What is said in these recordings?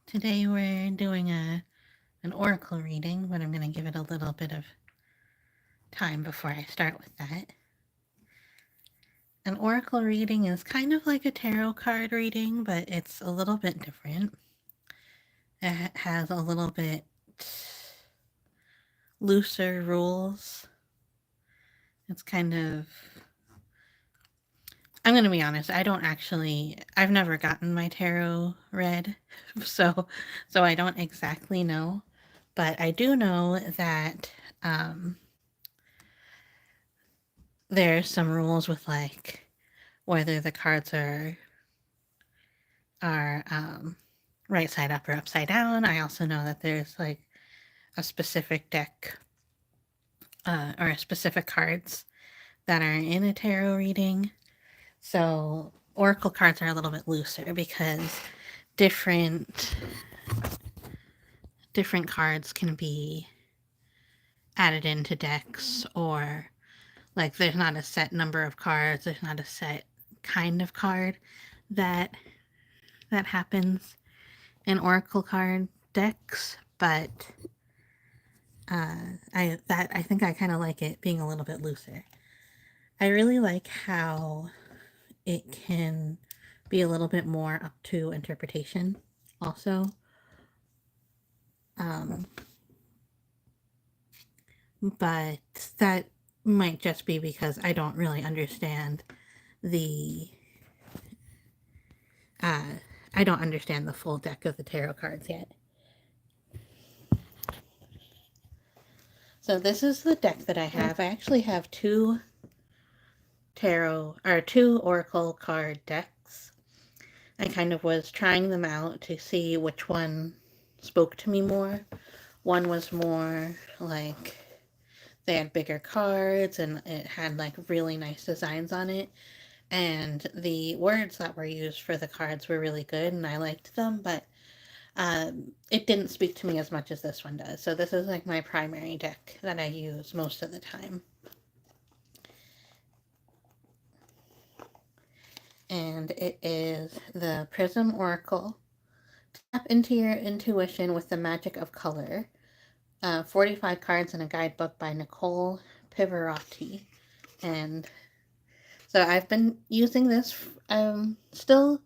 Today we're doing an oracle reading, but I'm going to give it a little bit of time before I start with that. An oracle reading is kind of like a tarot card reading, but it's a little bit different. It has a little bit looser rules. It's kind of I'm going to be honest, I've never gotten my tarot read. So I don't exactly know, but I do know that there's some rules with like whether the cards are right side up or upside down. I also know that there's like a specific deck or specific cards that are in a tarot reading. So oracle cards are a little bit looser because different different cards can be added into decks, or like there's not a set number of cards, there's not a set kind of card that happens in oracle card decks, but I think I kind of like it being a little bit looser. I really like how it can be a little bit more up to interpretation also. Um, but that might just be because I don't really understand the uh, I don't understand the full deck of the tarot cards yet. So this is the deck that I have. I actually have two oracle card decks. I kind of was trying them out to see which one spoke to me more. One was more like they had bigger cards and it had like really nice designs on it. And the words that were used for the cards were really good and I liked them, but it didn't speak to me as much as this one does. So this is like my primary deck that I use most of the time. And it is the Prism Oracle. Tap into your intuition with the magic of color. 45 cards in a guidebook by Nicole Pivarotti. And so I've been using this, still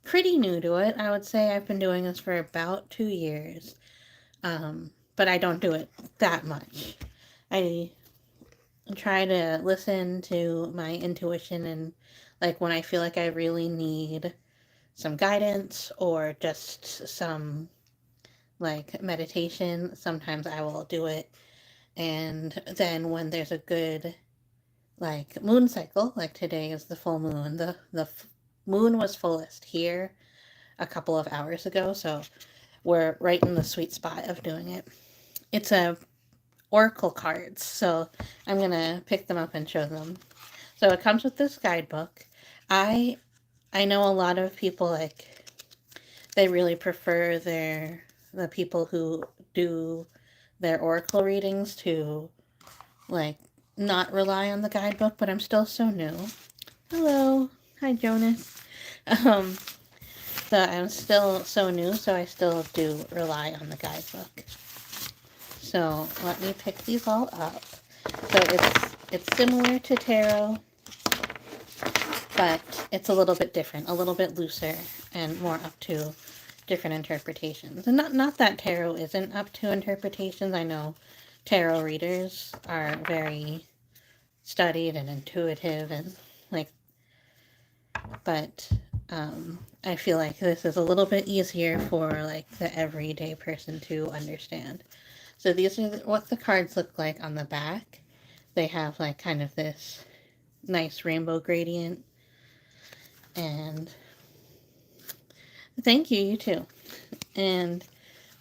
pretty new to it. I would say I've been doing this for about 2 years. But I don't do it that much. I try to listen to my intuition and like when I feel like I really need some guidance or just some like meditation, sometimes I will do it. And then when there's a good like moon cycle, like today is the full moon, the moon was fullest here a couple of hours ago, so we're right in the sweet spot of doing it. It's a oracle cards, so I'm gonna pick them up and show them. So it comes with this guidebook. I I know a lot of people like they really prefer the people who do their oracle readings to like not rely on the guidebook, but I'm still so new. Hello. Hi Jonas. Um so I'm still so new, so I still do rely on the guidebook. So let me pick these all up. So it's similar to tarot, but it's a little bit different, a little bit looser and more up to different interpretations. And not that tarot isn't up to interpretations. I know tarot readers are very studied and intuitive and like, but I feel like this is a little bit easier for like the everyday person to understand. So these are what the cards look like on the back. They have like kind of this nice rainbow gradient. And thank you, you too. And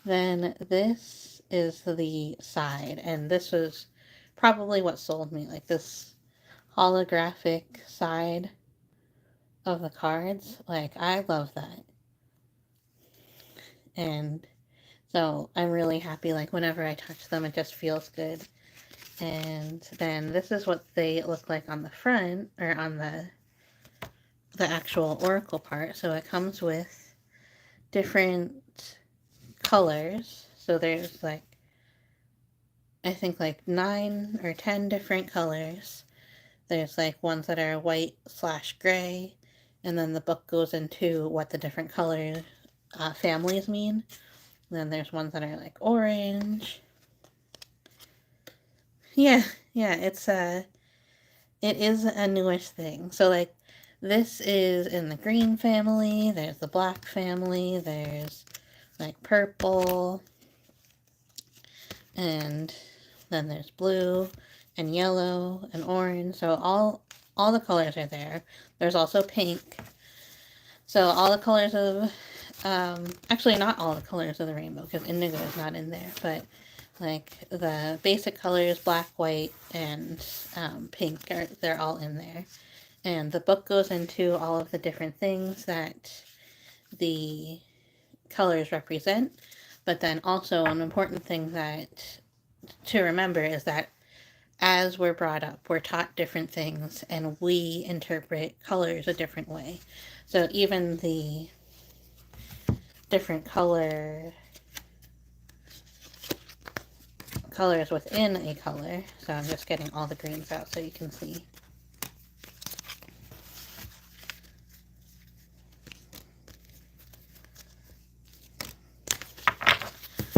then this is the side. And this was probably what sold me. Like this holographic side of the cards. Like, I love that. And so I'm really happy. Like, whenever I touch them, it just feels good. And then this is what they look like on the front, or on the actual oracle part. So it comes with different colors. So there's like, I think like 9 or 10 different colors. There's like ones that are white slash gray, and then the book goes into what the different color families mean. And then there's ones that are like orange. Yeah, yeah, it is a newish thing. So like this is in the green family, there's the black family, there's like purple, and then there's blue and yellow and orange. So all the colors are there. There's also pink. So all the colors of actually not all the colors of the rainbow, because indigo is not in there, but like the basic colors, black, white, and pink, they're all in there. And the book goes into all of the different things that the colors represent. But then also an important thing that to remember is that as we're brought up, we're taught different things and we interpret colors a different way. So even the different colors within a color. So I'm just getting all the greens out so you can see.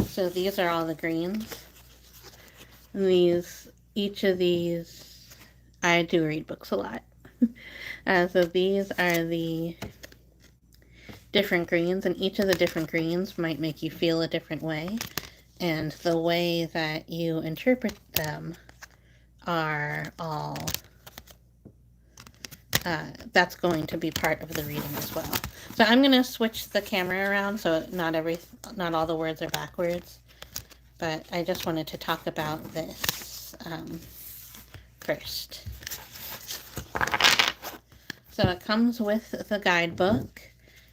So these are all the greens. And each of these, I do read books a lot. So these are the different greens, and each of the different greens might make you feel a different way. And the way that you interpret them are all, that's going to be part of the reading as well. So I'm going to switch the camera around so not all the words are backwards. But I just wanted to talk about this first. So it comes with the guidebook.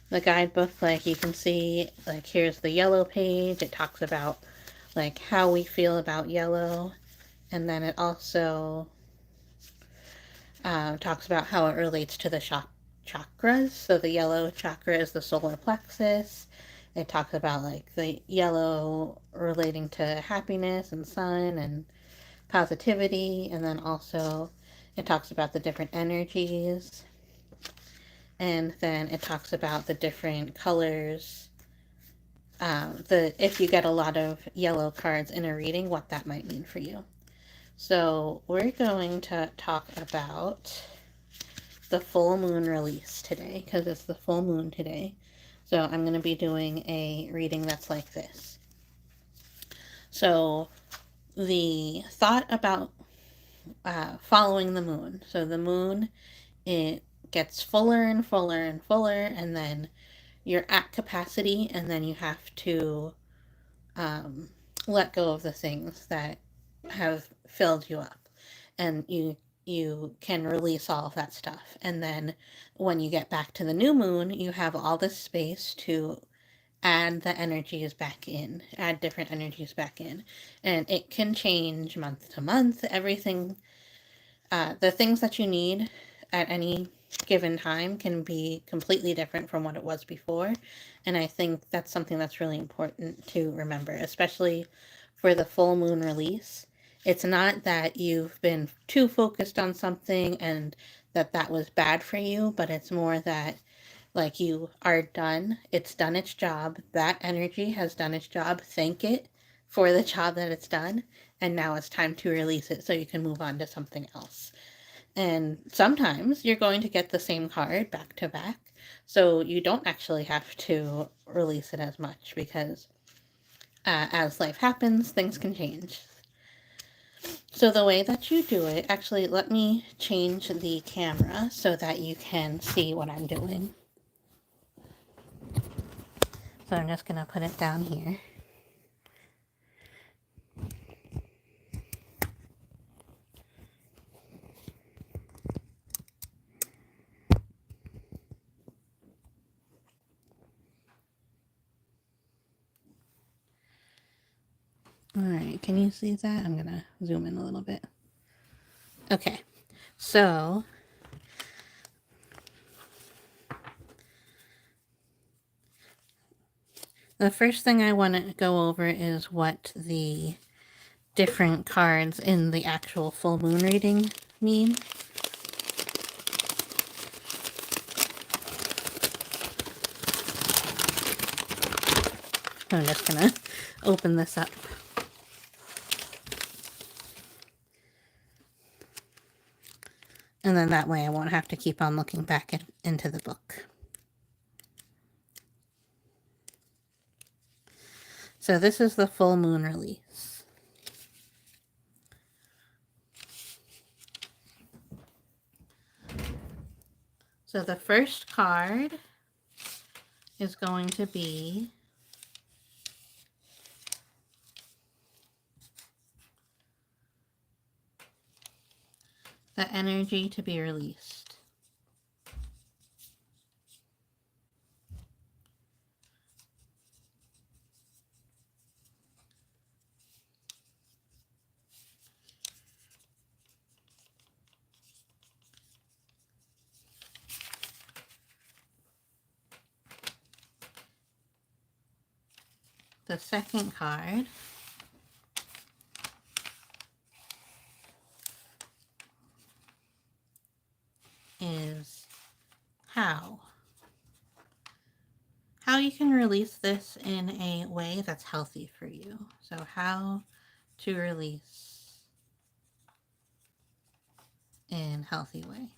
The guidebook, like you can see, like here's the yellow page. It talks about like how we feel about yellow. And then it also talks about how it relates to the chakras. So the yellow chakra is the solar plexus. It talks about like the yellow relating to happiness and sun and positivity. And then also it talks about the different energies. And then it talks about the different colors. If you get a lot of yellow cards in a reading, what that might mean for you. So we're going to talk about the full moon release today, because it's the full moon today. So I'm going to be doing a reading that's like this. So the thought about following the moon. So the moon, it gets fuller and fuller and fuller, and then you're at capacity, and then you have to let go of the things that have filled you up, and you can release all of that stuff. And then when you get back to the new moon, you have all this space to add the energies back in, add different energies back in. And it can change month to month. Everything, the things that you need at any given time can be completely different from what it was before. And I think that's something that's really important to remember, especially for the full moon release. It's not that you've been too focused on something and that was bad for you, but it's more that like you are done. It's done its job. That energy has done its job. Thank it for the job that it's done. And now it's time to release it so you can move on to something else. And sometimes you're going to get the same card back to back. So you don't actually have to release it as much because as life happens, things can change. So the way that you do it, actually, let me change the camera so that you can see what I'm doing. So I'm just going to put it down here. All right, can you see that? I'm going to zoom in a little bit. Okay, so The first thing I want to go over is what the different cards in the actual full moon reading mean. I'm just gonna open this up. And then that way I won't have to keep on looking back into the book. So this is the full moon release. So the first card is going to be the energy to be released. The second card is how. How you can release this in a way that's healthy for you. So how to release in a healthy way.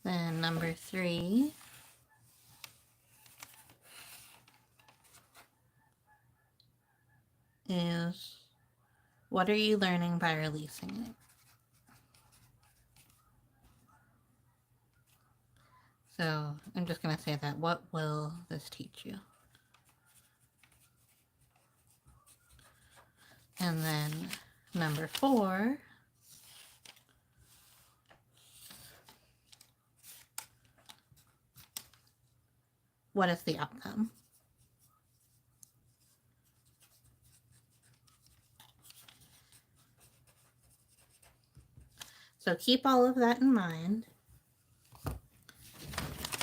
Then number 3 is, what are you learning by releasing it? So I'm just going to say that. What will this teach you? And then number 4 what is the outcome? So keep all of that in mind.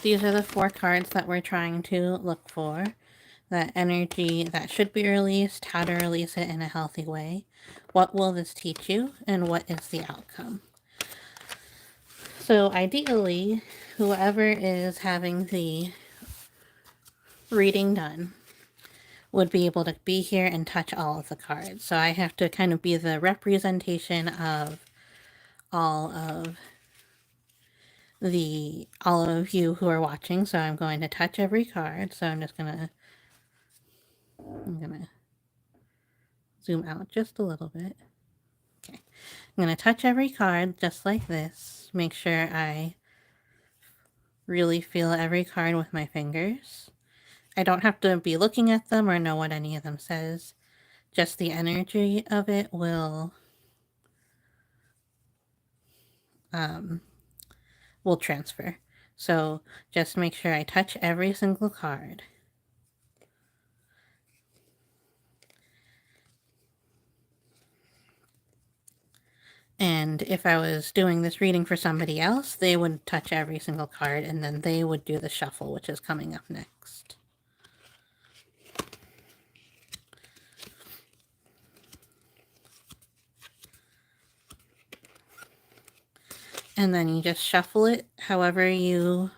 These are the 4 cards that we're trying to look for. That energy that should be released, how to release it in a healthy way. What will this teach you, and what is the outcome? So ideally, whoever is having the reading done would be able to be here and touch all of the cards. So I have to kind of be the representation of all of you who are watching. So I'm going to touch every card. So I'm gonna zoom out just a little bit. Okay. I'm gonna touch every card just like this. Make sure I really feel every card with my fingers. I don't have to be looking at them or know what any of them says. Just the energy of it will transfer. So just make sure I touch every single card. And if I was doing this reading for somebody else, they would touch every single card and then they would do the shuffle, which is coming up next. And then you just shuffle it however you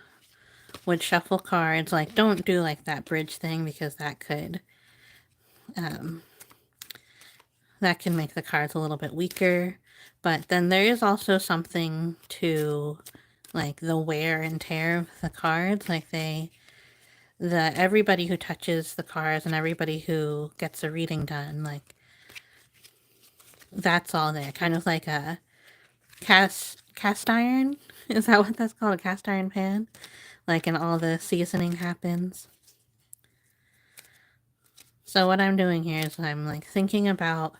would shuffle cards. Like, don't do like that bridge thing because that could make the cards a little bit weaker. But then there is also something to like the wear and tear of the cards. Like everybody who touches the cards and everybody who gets a reading done, like that's all there. Kind of like a cast iron. Is that what that's called? A cast iron pan? Like, and all the seasoning happens. So what I'm doing here is I'm like thinking about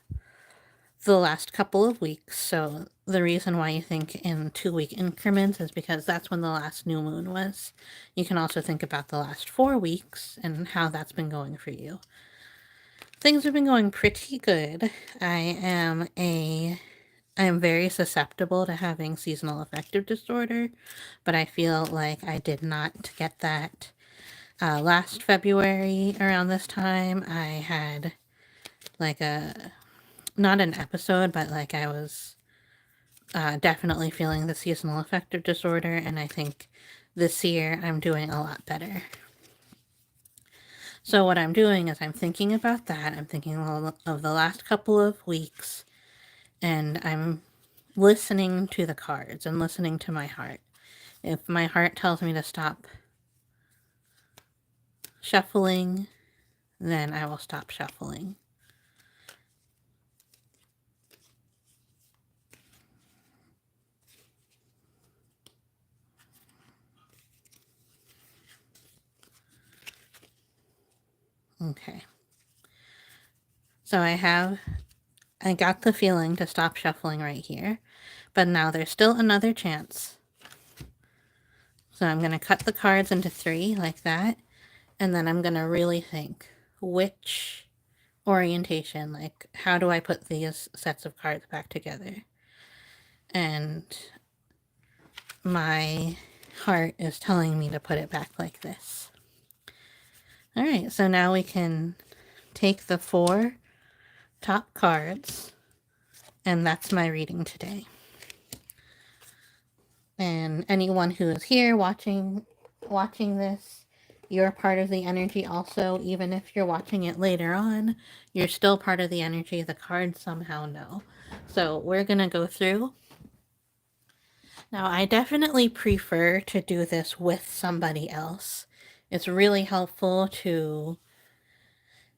the last couple of weeks. So the reason why you think in 2 week increments is because that's when the last new moon was. You can also think about the last 4 weeks and how that's been going for you. Things have been going pretty good. I am very susceptible to having seasonal affective disorder, but I feel like I did not get that last February around this time. I had like not an episode, but like I was definitely feeling the seasonal affective disorder, and I think this year I'm doing a lot better. So what I'm doing is I'm thinking about that. I'm thinking of the last couple of weeks, and I'm listening to the cards and listening to my heart. If my heart tells me to stop shuffling, then I will stop shuffling. Okay. So I got the feeling to stop shuffling right here, but now there's still another chance. So I'm going to cut the cards into 3 like that, and then I'm going to really think which orientation, like how do I put these sets of cards back together? And my heart is telling me to put it back like this. All right, so now we can take the 4 top cards, and that's my reading today. And anyone who is here watching this, you're part of the energy also. Even if you're watching it later on, you're still part of the energy. The cards somehow know. So we're going to go through. Now, I definitely prefer to do this with somebody else. It's really helpful to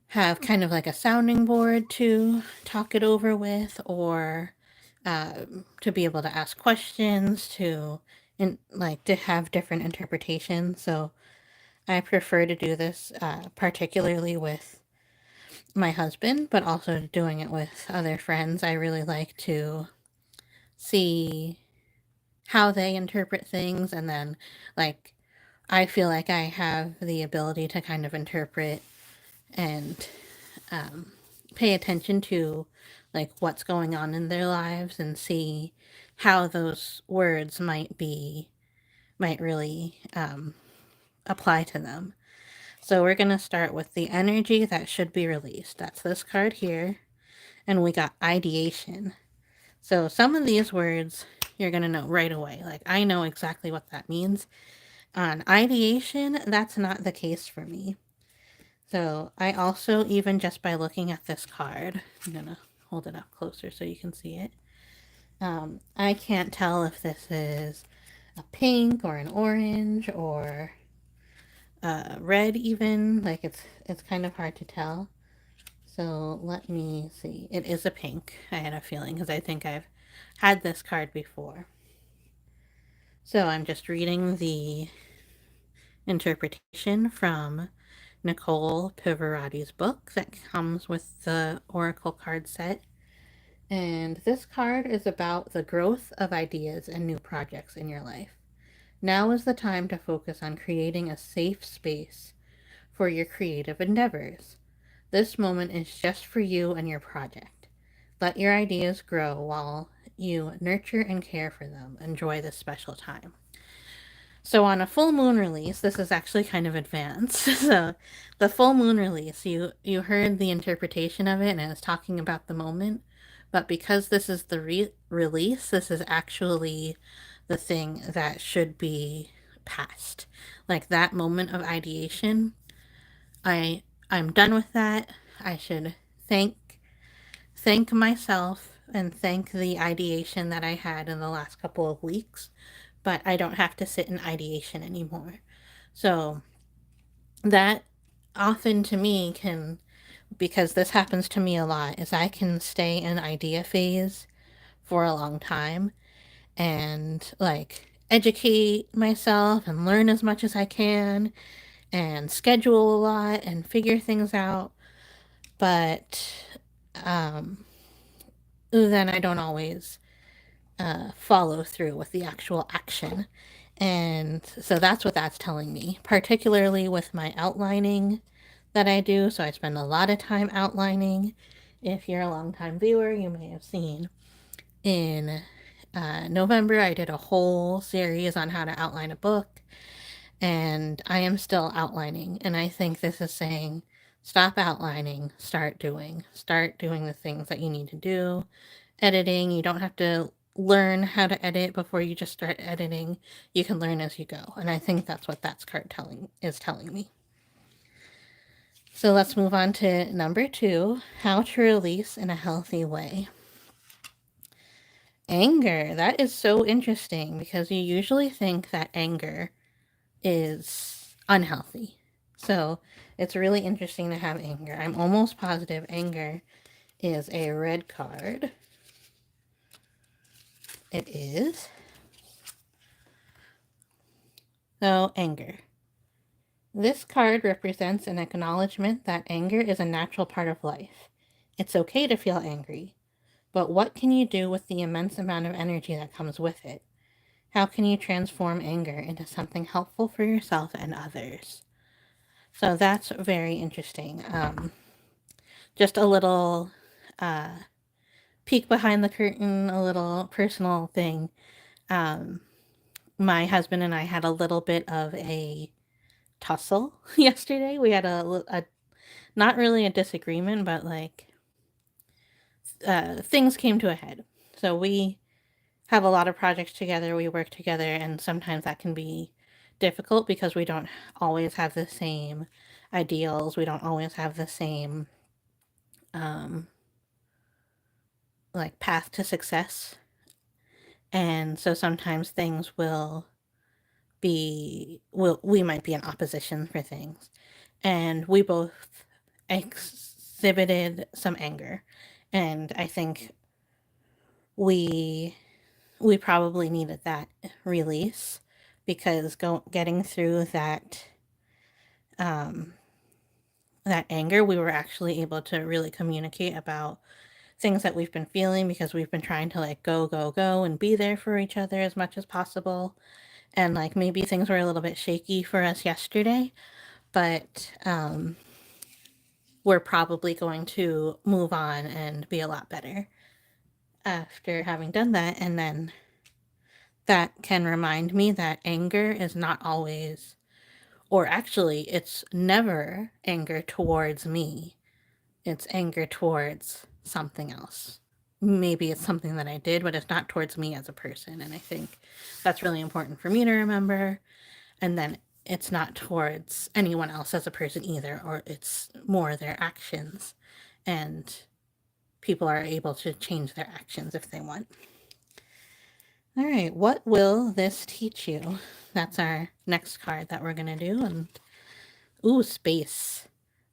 have kind of like a sounding board to talk it over with, or to be able to ask questions, to have different interpretations. So I prefer to do this particularly with my husband, but also doing it with other friends. I really like to see how they interpret things, and then like I feel like I have the ability to kind of interpret and pay attention to like what's going on in their lives and see how those words might really apply to them. So we're going to start with the energy that should be released. That's this card here. And we got ideation. So some of these words you're going to know right away. Like I know exactly what that means. On ideation, that's not the case for me. So I also, even just by looking at this card, I'm going to hold it up closer so you can see it. I can't tell if this is a pink or an orange or red even. Like it's kind of hard to tell. So let me see. It is a pink. I had a feeling because I think I've had this card before. So I'm just reading the interpretation from Nicole Pivarotti's book that comes with the Oracle card set. And this card is about the growth of ideas and new projects in your life. Now is the time to focus on creating a safe space for your creative endeavors. This moment is just for you and your project. Let your ideas grow while you nurture and care for them. Enjoy this special time. So on a full moon release, this is actually kind of advanced. So the full moon release, you heard the interpretation of it and it's talking about the moment. But because this is the release, this is actually the thing that should be passed. Like that moment of ideation, I'm done with that. I should thank myself and thank the ideation that I had in the last couple of weeks, but I don't have to sit in ideation anymore. So that often to me can, because this happens to me a lot, is I can stay in idea phase for a long time and like educate myself and learn as much as I can and schedule a lot and figure things out. But then I don't always follow through with the actual action. And so that's what that's telling me, particularly with my outlining that I do. So I spend a lot of time outlining. If you're a longtime viewer, you may have seen in November, I did a whole series on how to outline a book, and I am still outlining. And I think this is saying, stop outlining, start doing. Start doing the things that you need to do. Editing, you don't have to learn how to edit before you just start editing. You can learn as you go. And I think that's what that's card telling me. So let's move on to number 2, how to release in a healthy way. Anger. That is so interesting because you usually think that anger is unhealthy. So it's really interesting to have anger. I'm almost positive anger is a red card. It is. So, anger. This card represents an acknowledgement that anger is a natural part of life. It's okay to feel angry, but what can you do with the immense amount of energy that comes with it? How can you transform anger into something helpful for yourself and others? So that's very interesting. Just a little peek behind the curtain, a little personal thing. Um, my husband and I had a little bit of a tussle yesterday. We had a not really a disagreement, but like things came to a head. So we have a lot of projects together, we work together, and sometimes that can be difficult because we don't always have the same ideals, we don't always have the same um, like path to success. And so sometimes things we might be in opposition for things. And we both exhibited some anger. And I think we we probably needed that release because getting through um, that anger, we were actually able to really communicate about things that we've been feeling because we've been trying to like go and be there for each other as much as possible. And like maybe things were a little bit shaky for us yesterday, but we're probably going to move on and be a lot better after having done that. And then that can remind me that anger is not always, or actually, it's never anger towards me. It's anger towards something else. Maybe it's something that I did, but it's not towards me as a person. And I think that's really important for me to remember. And then it's not towards anyone else as a person either, or it's more their actions. And people are able to change their actions if they want. All right, what will this teach you? That's our next card that we're going to do. And ooh, space.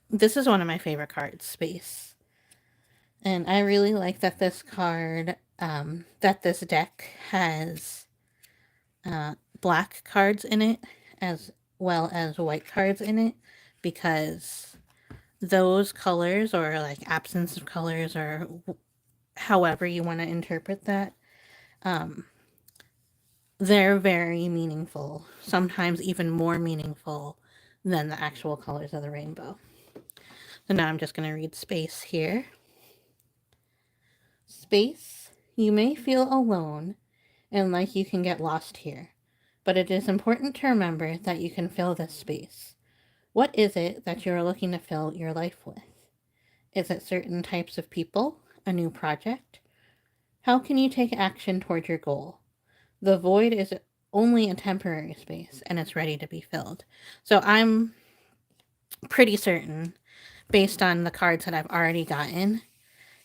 This is one of my favorite cards, space. And I really like that this card, that this deck has black cards in it as well as white cards in it, because those colors, or like absence of colors, or however you want to interpret that, they're very meaningful, sometimes even more meaningful than the actual colors of the rainbow. So now I'm just going to read space here. Space, you may feel alone and like you can get lost here, but it is important to remember that you can fill this space. What is it that you are looking to fill your life with? Is it certain types of people? A new project? How can you take action toward your goal? The void is only a temporary space and it's ready to be filled. So I'm pretty certain, based on the cards that I've already gotten,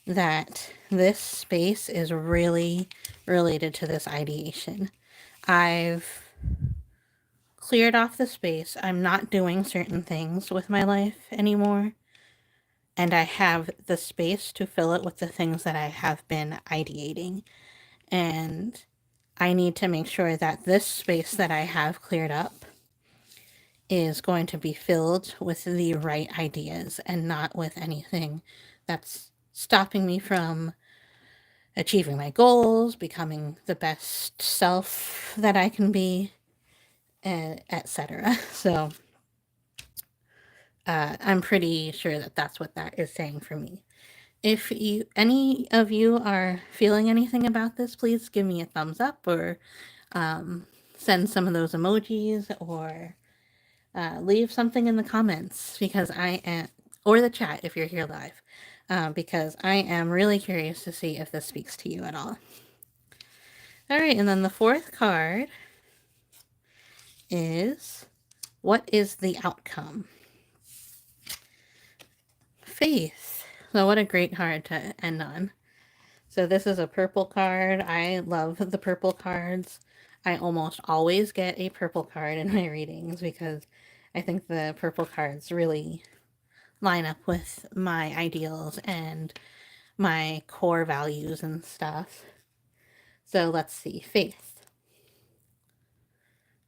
that this space is really related to this ideation. I've cleared off the space. I'm not doing certain things with my life anymore. And I have the space to fill it with the things that I have been ideating. And I need to make sure that this space that I have cleared up is going to be filled with the right ideas and not with anything that's stopping me from achieving my goals, becoming the best self that I can be, and etc. So I'm pretty sure that that's what that is saying for me. If any of you are feeling anything about this, please give me a thumbs up or send some of those emojis or leave something in the comments because I am, or the chat if you're here live, because I am really curious to see if this speaks to you at all. All right, and then the fourth card is, what is the outcome? Faith. So what a great card to end on. So this is a purple card. I love the purple cards. I almost always get a purple card in my readings because I think the purple cards really line up with my ideals and my core values and stuff. So let's see. Faith.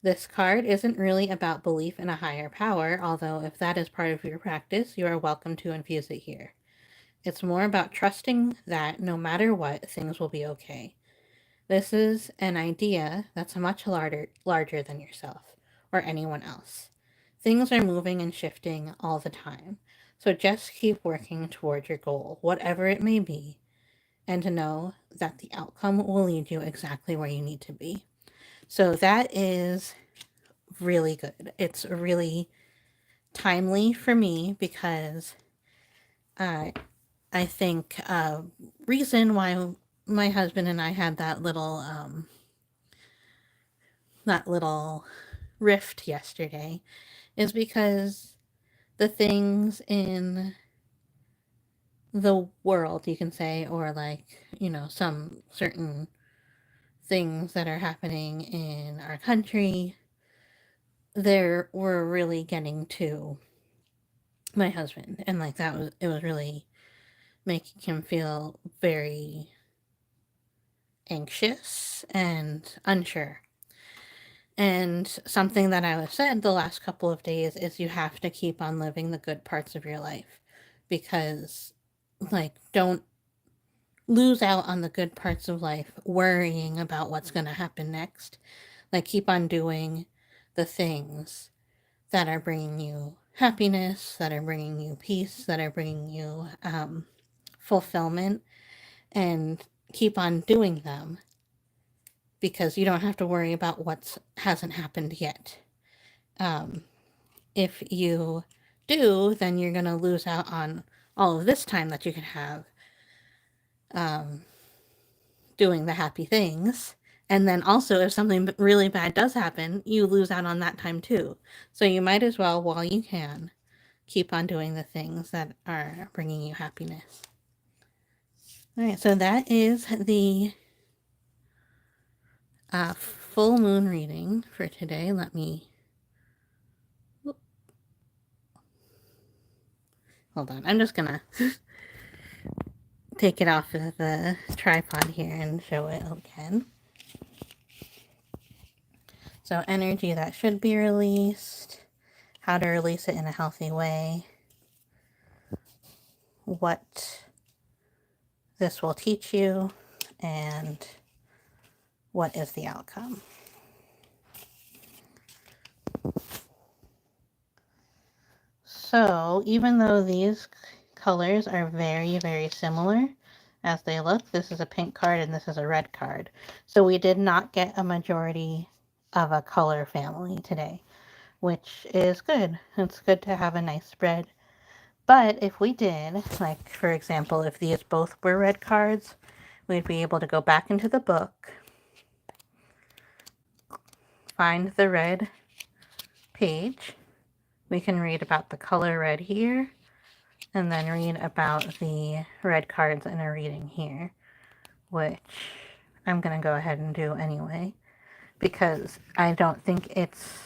This card isn't really about belief in a higher power, although if that is part of your practice, you are welcome to infuse it here. It's more about trusting that no matter what, things will be okay. This is an idea that's much larger than yourself or anyone else. Things are moving and shifting all the time. So just keep working toward your goal, whatever it may be, and to know that the outcome will lead you exactly where you need to be. So that is really good. It's really timely for me because I think reason why my husband and I had that little rift yesterday is because the things in the world, you can say, or like, some certain things that are happening in our country, there were really getting to my husband. And like it was really making him feel very anxious and unsure. And something that I have said the last couple of days is you have to keep on living the good parts of your life because, like, don't lose out on the good parts of life worrying about what's going to happen next. Like, keep on doing the things that are bringing you happiness, that are bringing you peace, that are bringing you fulfillment, and keep on doing them because you don't have to worry about what hasn't happened yet. If you do, then you're going to lose out on all of this time that you can have doing the happy things. And then also, if something really bad does happen, you lose out on that time too. So you might as well, while you can, keep on doing the things that are bringing you happiness. All right, so that is the full moon reading for today. Let me... Hold on, I'm just gonna take it off of the tripod here and show it again. So energy that should be released, how to release it in a healthy way, what this will teach you, and what is the outcome. So even though these colors are very, very similar as they look, this is a pink card and this is a red card. So we did not get a majority of a color family today, which is good. It's good to have a nice spread. But if we did, like for example, if these both were red cards, we'd be able to go back into the book, find the red page. We can read about the color red here, and then read about the red cards in a reading here, which I'm going to go ahead and do anyway, because I don't think it's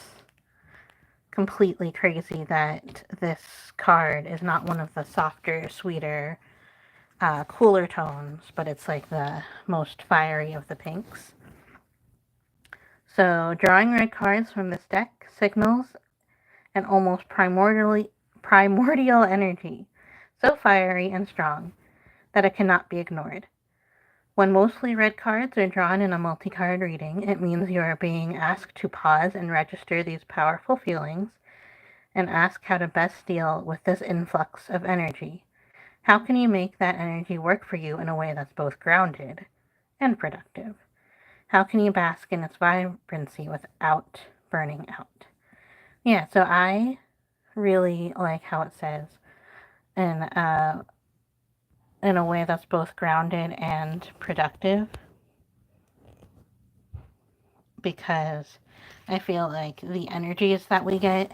completely crazy that this card is not one of the softer, sweeter, cooler tones, but it's like the most fiery of the pinks. So drawing red cards from this deck signals an almost primordial energy, so fiery and strong that it cannot be ignored. When mostly red cards are drawn in a multi-card reading, it means you are being asked to pause and register these powerful feelings and ask how to best deal with this influx of energy. How can you make that energy work for you in a way that's both grounded and productive? How can you bask in its vibrancy without burning out? Yeah, so I really like how it says in in a way that's both grounded and productive, because I feel like the energies that we get,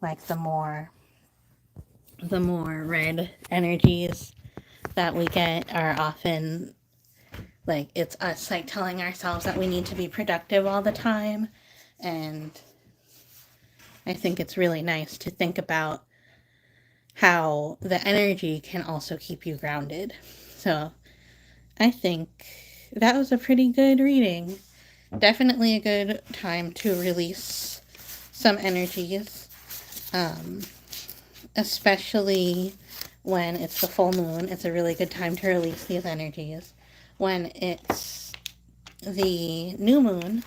like the more red energies that we get are often like it's us like telling ourselves that we need to be productive all the time. And I think it's really nice to think about how the energy can also keep you grounded. So I think that was a pretty good reading. Definitely a good time to release some energies, um, especially when it's the full moon. It's a really good time to release these energies. When it's the new moon,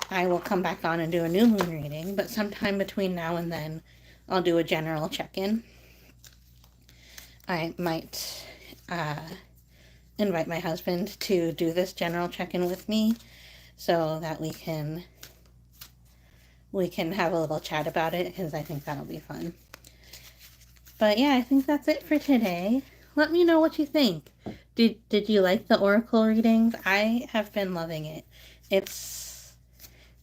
I will come back on and do a new moon reading, but sometime between now and then, I'll do a general check in. I might invite my husband to do this general check in with me so that we can have a little chat about it, because I think that'll be fun. But yeah, I think that's it for today. Let me know what you think. Did you like the oracle readings? I have been loving it. It's,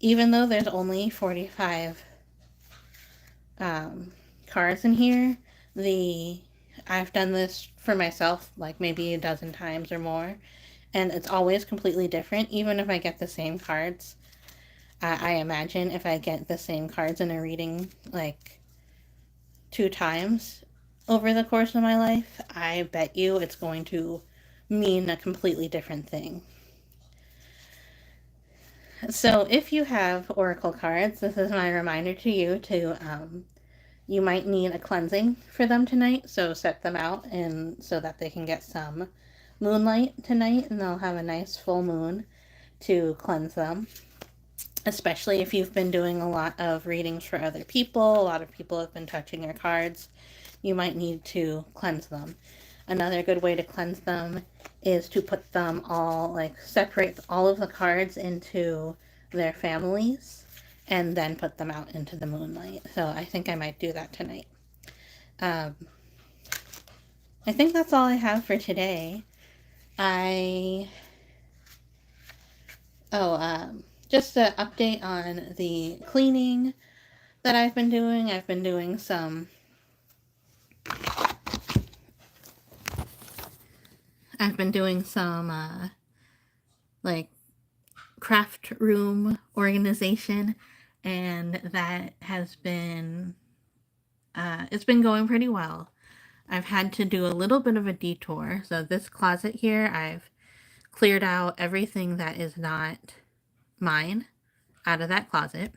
even though there's only 45 cards in here, I've done this for myself like maybe a dozen times or more, and it's always completely different. Even if I get the same cards, I imagine if I get the same cards in a reading like 2 times over the course of my life, I bet you it's going to mean a completely different thing. So if you have oracle cards, this is my reminder to you to you might need a cleansing for them tonight, so set them out and so that they can get some moonlight tonight, and they'll have a nice full moon to cleanse them. Especially if you've been doing a lot of readings for other people, a lot of people have been touching your cards, you might need to cleanse them. Another good way to cleanse them is to put them all, like separate all of the cards into their families and then put them out into the moonlight. So I think I might do that tonight. I think that's all I have for today. Just an update on the cleaning that I've been doing. I've been doing some like craft room organization, and that has been it's been going pretty well. I've had to do a little bit of a detour. So this closet here, I've cleared out everything that is not mine out of that closet.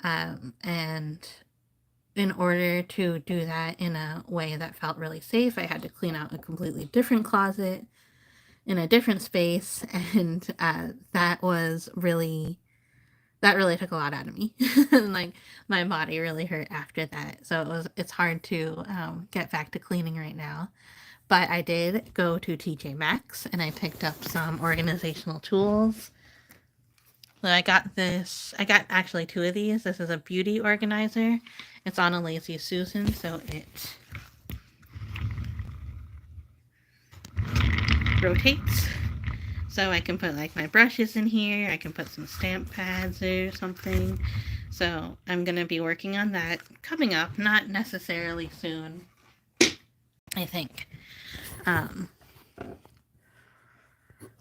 And in order to do that in a way that felt really safe, I had to clean out a completely different closet in a different space, and that really took a lot out of me. Like my body really hurt after that, so it's hard to get back to cleaning right now. But I did go to TJ Maxx and I picked up some organizational tools. So I got actually 2 of these. This is a beauty organizer. It's on a Lazy Susan, so it rotates. So I can put like my brushes in here. I can put some stamp pads or something. So I'm going to be working on that coming up. Not necessarily soon, I think.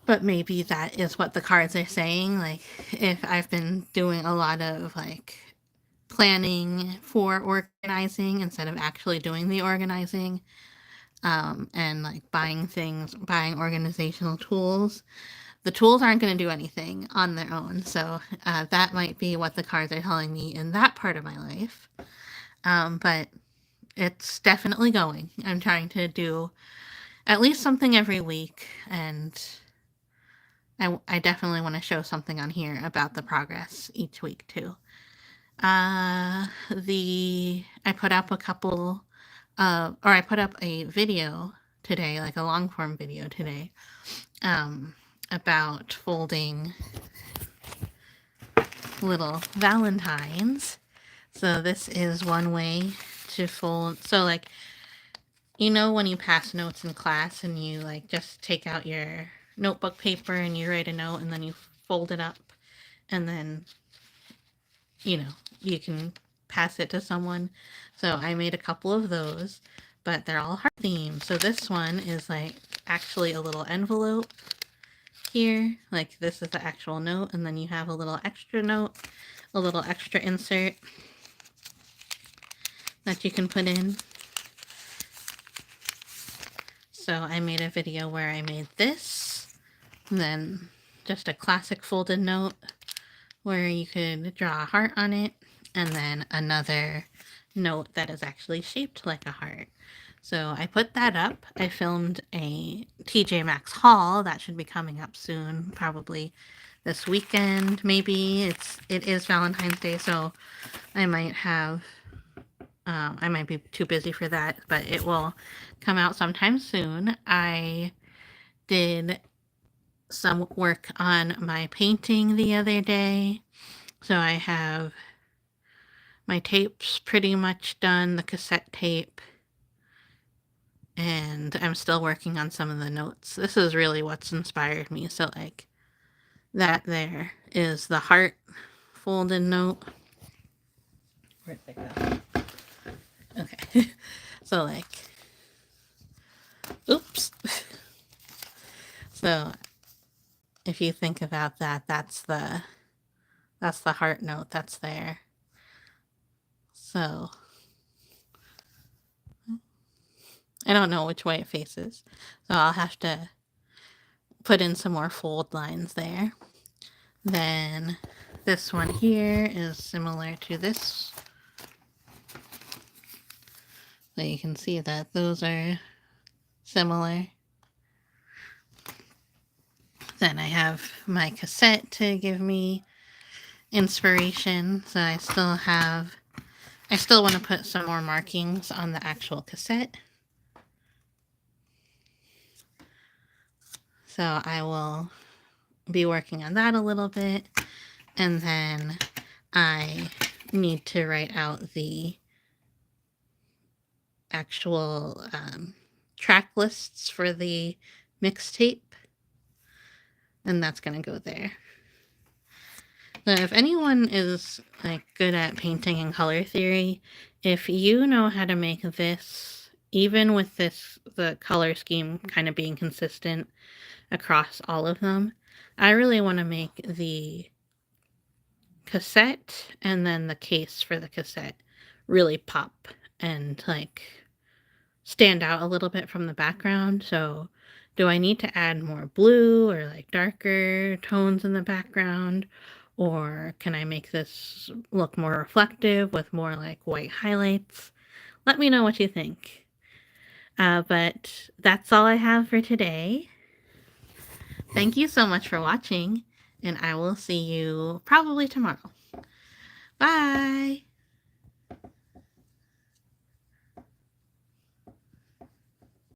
But maybe that is what the cards are saying. Like, if I've been doing a lot of like planning for organizing instead of actually doing the organizing, and like buying organizational tools, the tools aren't going to do anything on their own. So that might be what the cards are telling me in that part of my life. But it's definitely going. I'm trying to do at least something every week, and I definitely want to show something on here about the progress each week too. I put up a couple, or I put up a video today, like a long form video today, about folding little valentines. So this is one way to fold. So like, you know, when you pass notes in class and you like just take out your notebook paper and you write a note and then you fold it up and then, you know, you can pass it to someone. So I made a couple of those, but they're all heart themed. So this one is like actually a little envelope here. Like this is the actual note, and then you have a little extra note, a little extra insert that you can put in. So I made a video where I made this, and then just a classic folded note where you could draw a heart on it, and then another note that is actually shaped like a heart. So I put that up. I filmed a TJ Maxx haul that should be coming up soon, probably this weekend maybe. It is Valentine's Day, so I might have I might be too busy for that, but it will come out sometime soon. I did some work on my painting the other day. So I have my tapes pretty much done, the cassette tape, and I'm still working on some of the notes. This is really what's inspired me. So like that there is the heart folded note. Where'd they go? Okay. So like, oops. So if you think about that, that's the heart note that's there. So I don't know which way it faces. So I'll have to put in some more fold lines there. Then this one here is similar to this. So you can see that those are similar. Then I have my cassette to give me inspiration. So I still want to put some more markings on the actual cassette. So I will be working on that a little bit. And then I need to write out the actual track lists for the mixtape. And that's going to go there. So if anyone is like good at painting and color theory, if you know how to make this, even with the color scheme kind of being consistent across all of them, I really want to make the cassette and then the case for the cassette really pop and like stand out a little bit from the background. So do I need to add more blue or like darker tones in the background? Or can I make this look more reflective with more like white highlights? Let me know what you think. But that's all I have for today. Thank you so much for watching, and I will see you probably tomorrow. Bye!